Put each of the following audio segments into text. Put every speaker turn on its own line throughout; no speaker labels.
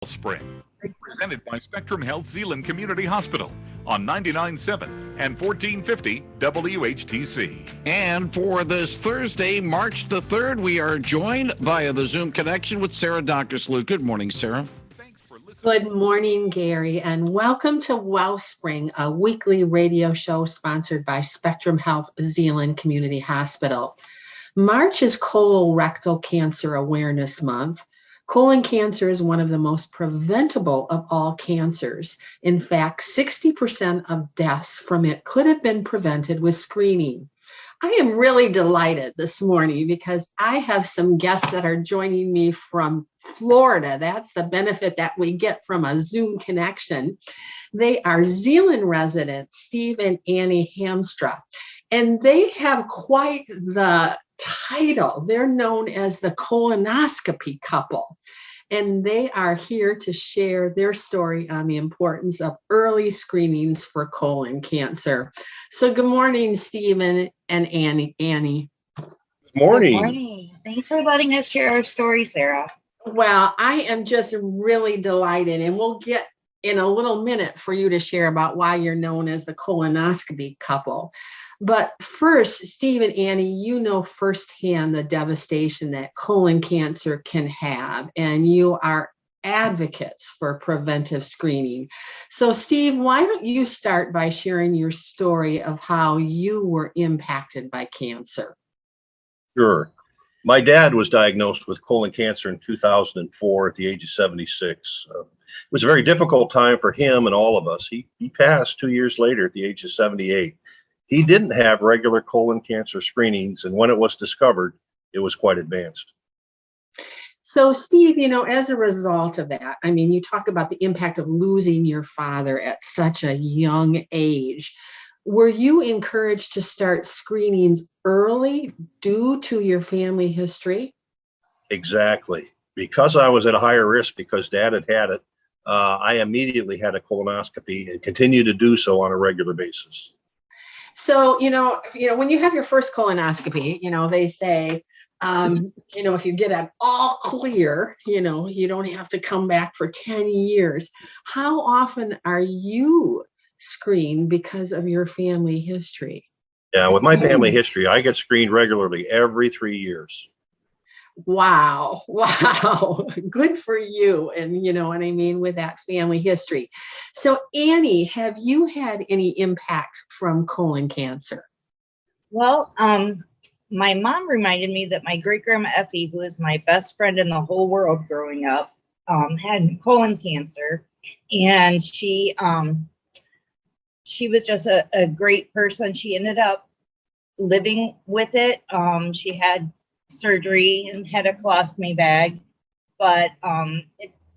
Wellspring, presented by Spectrum Health Zeeland Community Hospital on 99.7 and 1450 WHTC.
And for this Thursday, March the 3rd, we are joined via the Zoom connection with Sara Donkersloot. Good morning, Sara.
Good morning, Gary, and welcome to Wellspring, a weekly radio show sponsored by Spectrum Health Zeeland Community Hospital. March is colorectal cancer awareness month. Colon cancer is one of the most preventable of all cancers. In fact, 60% of deaths from it could have been prevented with screening. I am really delighted this morning because I have some guests that are joining me from Florida. That's the benefit that we get from a Zoom connection. They are Zeeland residents, Steve and Annie Hamstra, and they have quite the title. They're known as the colonoscopy couple, and they are here to share their story on the importance of early screenings for colon cancer. So good morning, Stephen and Annie.
Good morning.
Good morning. Thanks for letting us share our story, Sara.
Well, I am just really delighted, and we'll get in a little minute for you to share about why you're known as the colonoscopy couple. But first, Steve and Annie, you know firsthand the devastation that colon cancer can have, and you are advocates for preventive screening. So, Steve, why don't you start by sharing your story of how you were impacted by cancer?
Sure. My dad was diagnosed with colon cancer in 2004 at the age of 76. It was a very difficult time for him and all of us. He passed 2 years later at the age of 78. He didn't have regular colon cancer screenings, and when it was discovered, it was quite advanced.
So, Steve, as a result of that, you talk about the impact of losing your father at such a young age. Were you encouraged to start screenings early due to your family history?
Exactly. Because I was at a higher risk because Dad had it, I immediately had a colonoscopy and continue to do so on a regular basis.
So, when you have your first colonoscopy, they say, if you get an all clear, you don't have to come back for 10 years. How often are you screened because of your family history?
Yeah, with my family history, I get screened regularly every 3 years.
Wow. Good for you. And you know what I mean with that family history. So, Annie, have you had any impact from colon cancer?
Well, my mom reminded me that my great-grandma Effie, who is my best friend in the whole world growing up, had colon cancer. And she was just a great person. She ended up living with it. She had surgery and had a colostomy bag, but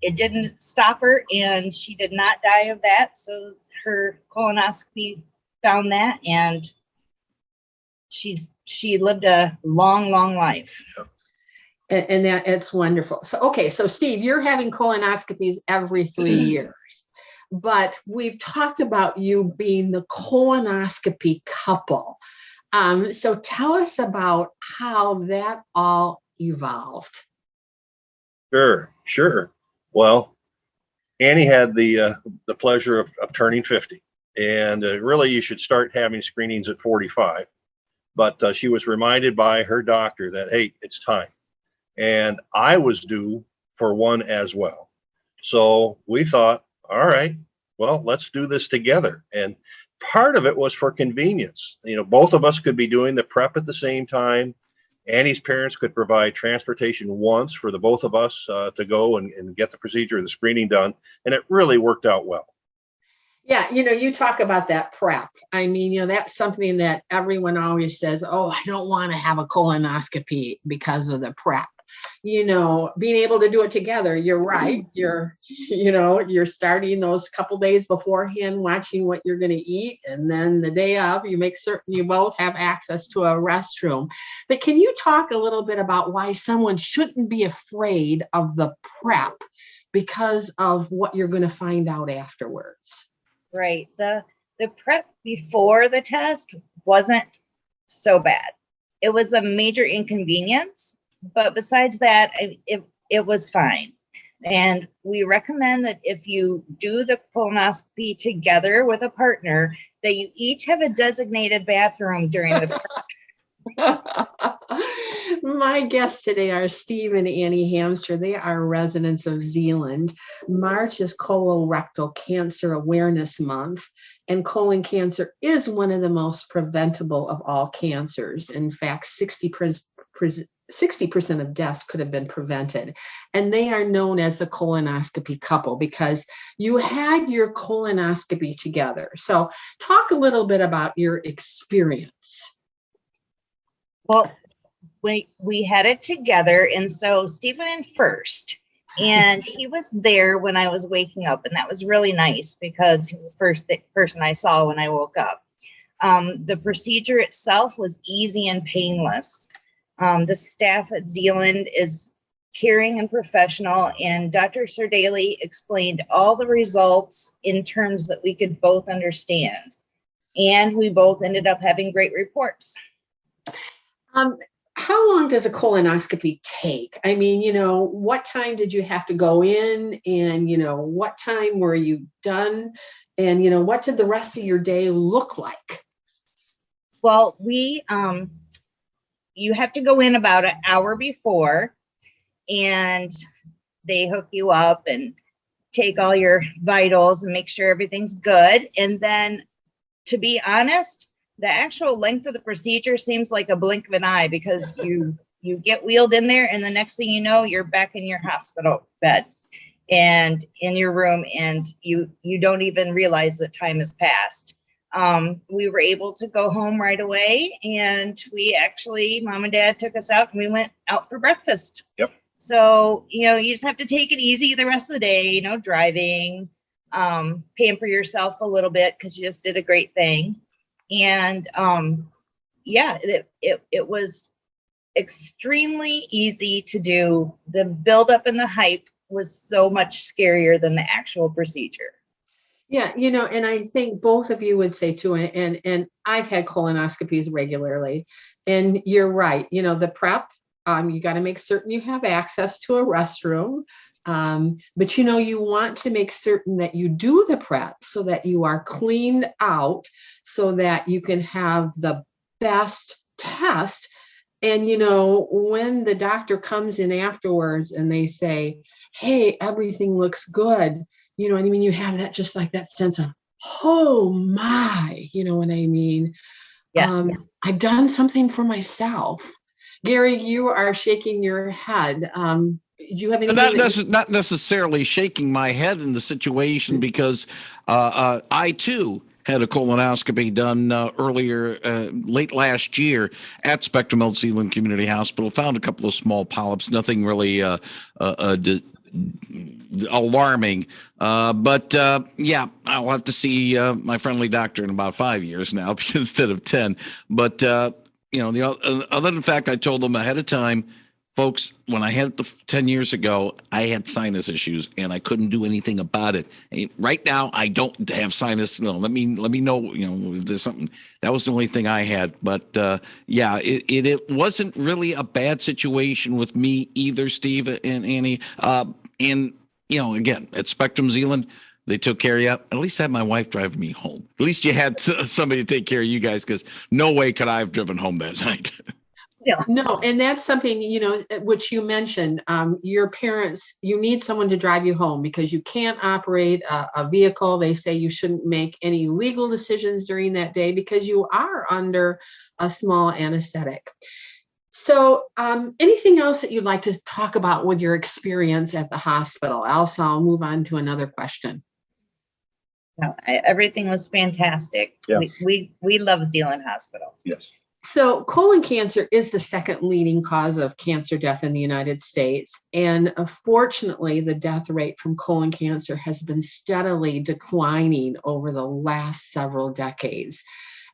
it didn't stop her, and she did not die of that. So her colonoscopy found that, and she lived a long life.
And that it's wonderful. So, okay, so Steve, you're having colonoscopies every 3 years, but we've talked about you being the colonoscopy couple. So tell us about how that all evolved.
Sure. Well, Annie had the pleasure of turning 50, and really you should start having screenings at 45. But she was reminded by her doctor that, hey, it's time. And I was due for one as well. So we thought, all right, well, let's do this together. And part of it was for convenience. Both of us could be doing the prep at the same time. Annie's parents could provide transportation once for the both of us to go and get the procedure, the screening done. And it really worked out well.
Yeah, you talk about that prep. That's something that everyone always says, oh, I don't want to have a colonoscopy because of the prep. Being able to do it together, you're right. You're starting those couple days beforehand, watching what you're going to eat. And then the day of, you make certain you both have access to a restroom. But can you talk a little bit about why someone shouldn't be afraid of the prep because of what you're going to find out afterwards?
Right. The prep before the test wasn't so bad. It was a major inconvenience, but besides that, it was fine. And we recommend that if you do the colonoscopy together with a partner, that you each have a designated bathroom during the
My guests today are Steve and Annie Hamstra. They are residents of Zealand. March is Colorectal Cancer Awareness Month, and colon cancer is one of the most preventable of all cancers. In fact, 60% of deaths could have been prevented. And they are known as the colonoscopy couple because you had your colonoscopy together. So talk a little bit about your experience.
Well, we had it together, and so Steve went in first, and he was there when I was waking up, and that was really nice because he was the first person I saw when I woke up. The procedure itself was easy and painless. The staff at Zealand is caring and professional, and Dr. Sardaley explained all the results in terms that we could both understand, and we both ended up having great reports.
How long does a colonoscopy take? I mean, what time did you have to go in, and, what time were you done, and, what did the rest of your day look like?
Well, you have to go in about an hour before, and they hook you up and take all your vitals and make sure everything's good. And then, to be honest, the actual length of the procedure seems like a blink of an eye because you get wheeled in there, and the next thing you know, you're back in your hospital bed and in your room, and you don't even realize that time has passed. We were able to go home right away, and Mom and Dad took us out, and we went out for breakfast.
Yep.
So, you just have to take it easy the rest of the day, driving, pamper yourself a little bit because you just did a great thing. And it was extremely easy to do. The buildup and the hype was so much scarier than the actual procedure.
Yeah, and I think both of you would say too, and I've had colonoscopies regularly, and you're right. The prep, you got to make certain you have access to a restroom. But you want to make certain that you do the prep so that you are cleaned out so that you can have the best test. And, when the doctor comes in afterwards and they say, hey, everything looks good, you have that, just like that sense of, oh my, you know what I mean?
Yes.
I've done something for myself. Gary, you are shaking your head. You have anything?
Not necessarily shaking my head in the situation because I too had a colonoscopy done late last year at Spectrum Health Zealand Community Hospital. Found a couple of small polyps, nothing really alarming. But I'll have to see my friendly doctor in about 5 years now instead of 10. But other than the fact I told them ahead of time, folks, when I had it 10 years ago, I had sinus issues and I couldn't do anything about it. Right now, I don't have sinus. No, let me know, if there's something. That was the only thing I had. But it wasn't really a bad situation with me either, Steve and Annie. Again, at Spectrum Zealand, they took care of you. At least I had my wife driving me home. At least you had somebody to take care of you guys, because no way could I have driven home that night.
Yeah.
No, and that's something, which you mentioned, your parents, you need someone to drive you home because you can't operate a vehicle. They say you shouldn't make any legal decisions during that day because you are under a small anesthetic. So anything else that you'd like to talk about with your experience at the hospital? Else I'll move on to another question.
No, everything was fantastic.
Yeah.
We love Zealand Hospital.
Yes.
So colon cancer is the second leading cause of cancer death in the United States. And fortunately, the death rate from colon cancer has been steadily declining over the last several decades.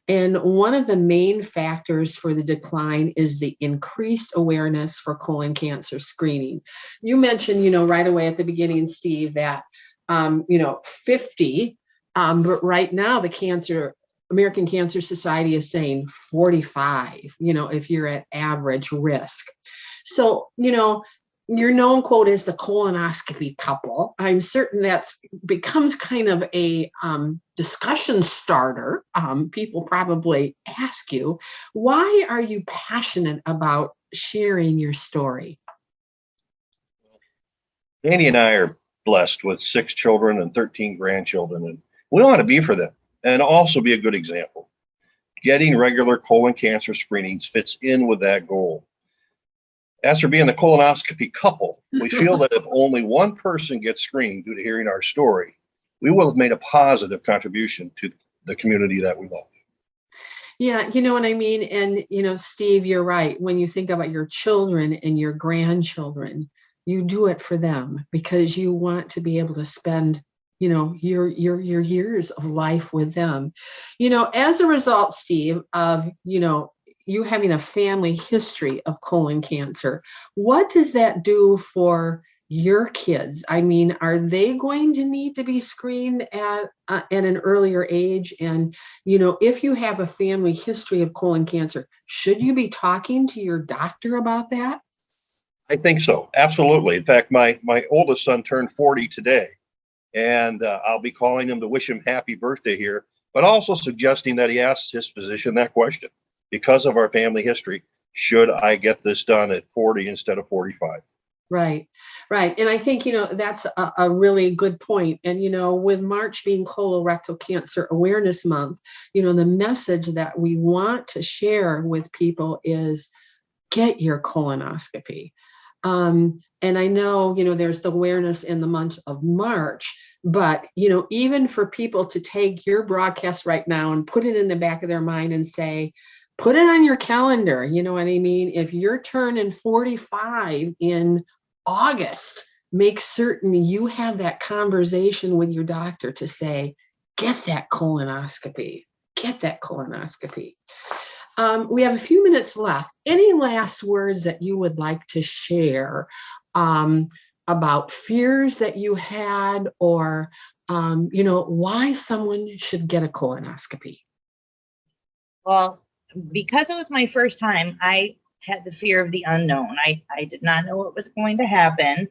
And one of the main factors for the decline is the increased awareness for colon cancer screening. You mentioned, right away at the beginning, Steve, that, 50, but right now the American Cancer Society is saying 45, if you're at average risk. So, you're known, quote, as the colonoscopy couple. I'm certain that's becomes kind of a discussion starter. People probably ask you, why are you passionate about sharing your story?
Annie and I are blessed with 6 children and 13 grandchildren, and we want to be for them and also be a good example. Getting regular colon cancer screenings fits in with that goal. As for being the colonoscopy couple, we feel that if only one person gets screened due to hearing our story, we will have made a positive contribution to the community that we love.
Yeah, you know what I mean? And, Steve, you're right. When you think about your children and your grandchildren, you do it for them because you want to be able to spend, your years of life with them. As a result, Steve, of, you having a family history of colon cancer, what does that do for your kids? I mean, are they going to need to be screened at an earlier age? And, if you have a family history of colon cancer, should you be talking to your doctor about that?
I think so. Absolutely. In fact, my oldest son turned 40 today, and I'll be calling him to wish him happy birthday here, but also suggesting that he asks his physician that question. Because of our family history, should I get this done at 40 instead of 45?
Right. And I think, that's a really good point. And, with March being Colorectal Cancer Awareness Month, the message that we want to share with people is get your colonoscopy. And I know, there's the awareness in the month of March, but, even for people to take your broadcast right now and put it in the back of their mind and say, put it on your calendar. You know what I mean? If you're turning 45 in August, make certain you have that conversation with your doctor to say, get that colonoscopy. We have a few minutes left. Any last words that you would like to share about fears that you had, or, why someone should get a colonoscopy?
Well, because it was my first time, I had the fear of the unknown. I did not know what was going to happen.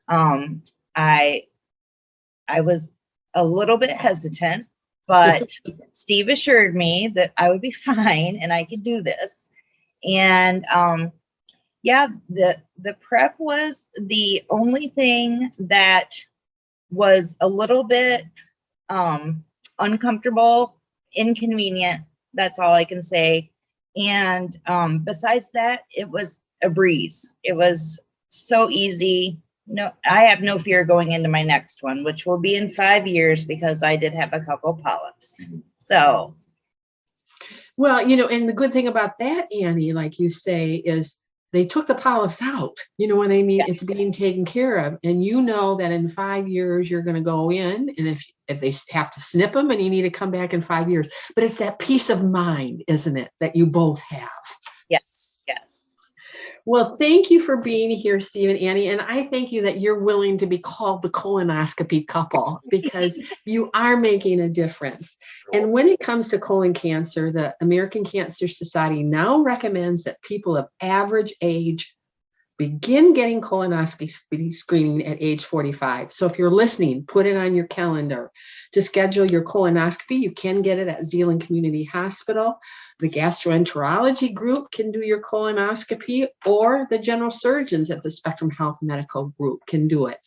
I was a little bit hesitant, but Steve assured me that I would be fine and I could do this. And the prep was the only thing that was a little bit uncomfortable, inconvenient. That's all I can say. And besides that, it was a breeze. It was so easy. No, I have no fear going into my next one, which will be in 5 years, because I did have a couple polyps. So,
well, and the good thing about that, Annie, like you say, is they took the polyps out. You know what I mean?
yes.
It's being taken care of. And you know that in 5 years, you're going to go in. And if they have to snip them and you need to come back in 5 years, but it's that peace of mind, isn't it, that you both have?
Yes.
Well, thank you for being here, Steve and Annie. And I thank you that you're willing to be called the colonoscopy couple, because you are making a difference. And when it comes to colon cancer, the American Cancer Society now recommends that people of average age begin getting colonoscopy screening at age 45. So if you're listening, put it on your calendar to schedule your colonoscopy. You can get it at Zeeland Community Hospital. The gastroenterology group can do your colonoscopy, or the general surgeons at the Spectrum Health Medical Group can do it.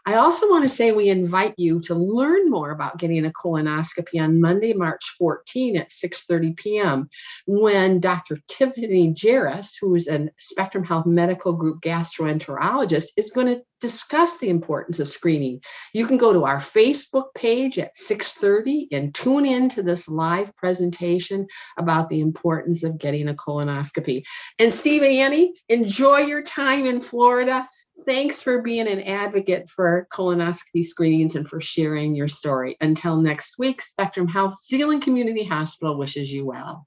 I also want to say we invite you to learn more about getting a colonoscopy on Monday, March 14 at 6:30 p.m. when Dr. Tiffany Jarris, who is a Spectrum Health Medical Group gastroenterologist, is going to discuss the importance of screening. You can go to our Facebook page at 6:30 and tune in to this live presentation about the importance of getting a colonoscopy. And Steve and Annie, enjoy your time in Florida. Thanks for being an advocate for colonoscopy screenings and for sharing your story. Until next week, Spectrum Health Zeeland Community Hospital wishes you well.